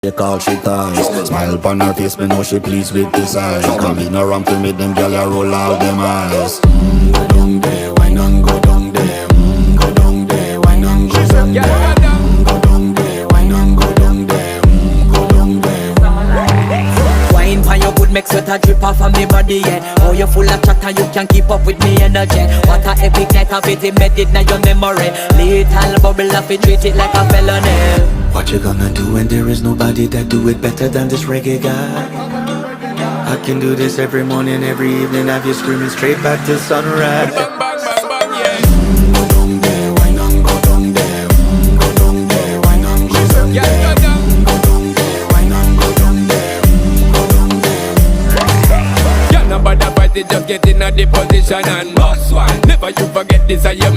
They call she ties. Smile upon her face, me know she pleased with this eyes. Come in around to me, them gyal a roll out them eyes. Go down there, why not go down there? Go down there, why not go down there? Go down there, why not go down there? Go down there. Wine pan your good, make sweat a drip off of me body, yeah. Oh, you full of chatter, you can't keep up with me energy. What a epic night of it, embedded in your memory. Little bubble of it, treat it like a felony. What you gonna do when there is nobody that do it better than this reggae guy? I can do this every morning, every evening, have you screaming straight back to sunrise. Bang, bang, bang, bang, yeah. Go down there, why not go down there? Go down there, why not go down Yeah, there? go down. Go down there, why not go down there? Go down there. Yeah, nobody fight it, just get in a the position and boss one. Never you forget this, I am